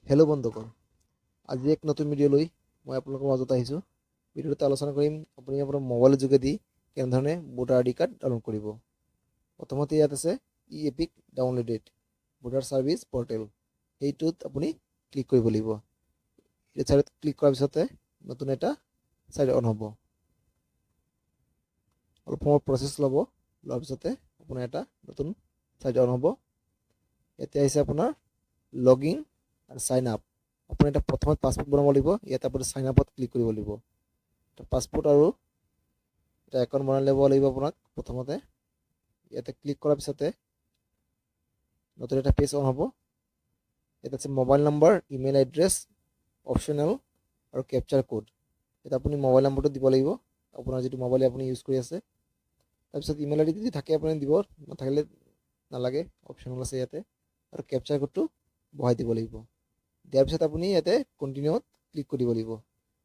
Hello' বন্ধুসকল, আজি এক নতুন ভিডিঅ' লৈ মই আপোনালোকৰ মাজত আহিছোঁ। ভিডিঅ'টোত আলোচনা কৰিম আপুনি আপোনাৰ মোবাইলৰ যোগেদি কেনেধৰণে voter I D card download কৰিব। প্ৰথমতে ইয়াত আছে e EPIC downloaded voter service portal, সেইটোত আপুনি ক্লিক কৰিব লাগিব। এই ছাইডত ক্লিক কৰাৰ পিছতে নতুন এটা ছাইড অন হ'ব। অলপ সময় প্ৰচেছ ল'ব, লোৱাৰ পিছতে আপোনাৰ এটা নতুন ছাইড অন হ'ব। ইয়াতে আহিছে আপোনাৰ লগ ইন আৰু সাইন আপ। আপুনি এটা প্ৰথমত পাছপোৰ্ট বনাব লাগিব। ইয়াতে আপুনি সাইন আপত ক্লিক কৰিব লাগিব। পাছপোৰ্ট আৰু এটা একাউণ্ট বনাই ল'ব লাগিব আপোনাক। প্ৰথমতে ইয়াতে ক্লিক কৰাৰ পিছতে নতুন এটা পেজ অন হ'ব। ইয়াত আছে mobile number, email address, optional আৰু কেপচাৰ কোড। ইয়াত আপুনি মোবাইল নম্বৰটো দিব লাগিব, আপোনাৰ যিটো মোবাইল আপুনি ইউজ কৰি আছে। তাৰপিছত ইমেইল আই ডি যদি থাকে আপুনি দিব, নাথাকিলে নালাগে, অপশ্যনেল আছে ইয়াতে। আৰু কেপচাৰ কোডটো বহাই দিব লাগিব। দিয়াৰ পিছত আপুনি ইয়াতে কণ্টিনিউত ক্লিক কৰিব লাগিব।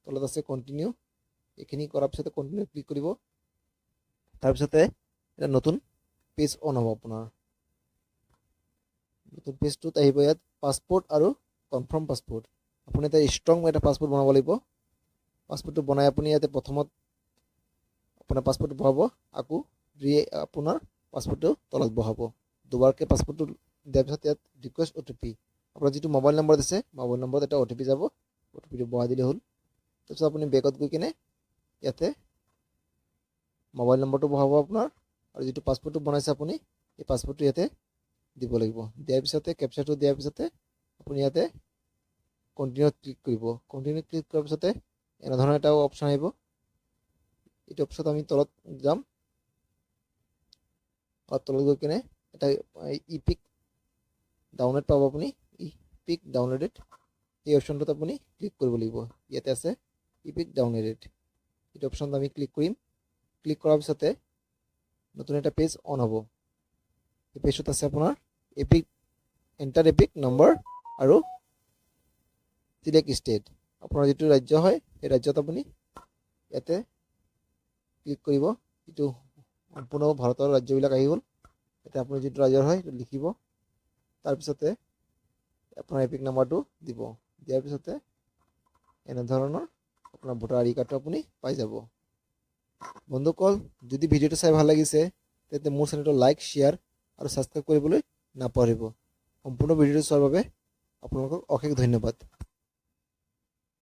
তলত আছে কণ্টিনিউ, এইখিনি কৰাৰ পিছতে কণ্টিনিউ ক্লিক কৰিব। তাৰপিছতে এটা নতুন পেজ অন হ'ব আপোনাৰ। নতুন পেজটোত আহিব ইয়াত পাছপোৰ্ট আৰু কনফাৰ্ম পাছপোৰ্ট। আপুনি এটা ষ্ট্ৰং এটা পাছপোৰ্ট বনাব লাগিব। পাছপোৰ্টটো বনাই আপুনি ইয়াতে প্ৰথমত আপোনাৰ পাছপোৰ্টটো বহাব, আকৌ আপোনাৰ পাছপোৰ্টটো তলত বহাব। দুবাৰকৈ পাছপোৰ্টটো দিয়াৰ পিছত ইয়াত ৰিকুৱেষ্ট OTP, আপোনাৰ যিটো মোবাইল নম্বৰ দিছে মোবাইল নম্বৰত এটা OTP যাব, OTPটো বহাই দিলে হ'ল। তাৰপিছত আপুনি বেকত গৈ কিনে ইয়াতে মোবাইল নম্বৰটো বহাব আপোনাৰ, আৰু যিটো পাছপোৰ্টটো বনাইছে আপুনি এই পাছপোৰ্টটো ইয়াতে দিব লাগিব। দিয়াৰ পিছতে কেপচাৰটো দিয়াৰ পিছতে আপুনি ইয়াতে কণ্টিনিউত ক্লিক কৰিব। কণ্টিনিউত ক্লিক কৰাৰ পিছতে এনেধৰণৰ এটা অপশ্যন আহিব। এইটো অপশ্যনত আমি তলত যাম, তলত গৈ কিনে এটা ই পিক ডাউনলোড পাব আপুনি, ই পিক ডাউনলোডেড। এই অপশ্যনটোত আপুনি ক্লিক কৰিব লাগিব। ইয়াতে আছে ই পিক ডাউনলোডেড, এইটো অপশ্যনত আমি ক্লিক কৰিম। ক্লিক কৰাৰ পিছতে নতুন এটা পেজ অন হ'ব। এই পেজটোত আছে আপোনাৰ এপিক, এণ্টাৰ এপিক নম্বৰ আৰু চিলেক্ট ষ্টেট। আপোনাৰ যিটো ৰাজ্য হয় সেই ৰাজ্যত আপুনি ইয়াতে ক্লিক কৰিব। এইটো সম্পূৰ্ণ ভাৰতৰ ৰাজ্যবিলাক আহি গ'ল। ইয়াতে আপুনি যিটো ৰাজ্যৰ হয় সেইটো লিখিব। তাৰপিছতে আপোনাৰ এপিক নাম্বাৰটো দিব। দিয়াৰ পিছতে এনেধৰণৰ আপোনাৰ ভোটাৰ আই ডি কাৰ্ডটো আপুনি পাই যাব। বন্ধুসকল, যদি ভিডিঅ'টো চাই ভাল লাগিছে তেন্তে মোৰ চেনেলটো লাইক, শ্বেয়াৰ আৰু ছাবস্ক্ৰাইব কৰিবলৈ নাপাহৰিব। সম্পূৰ্ণ ভিডিঅ'টো চোৱাৰ বাবে আপোনালোকক অশেষ ধন্যবাদ।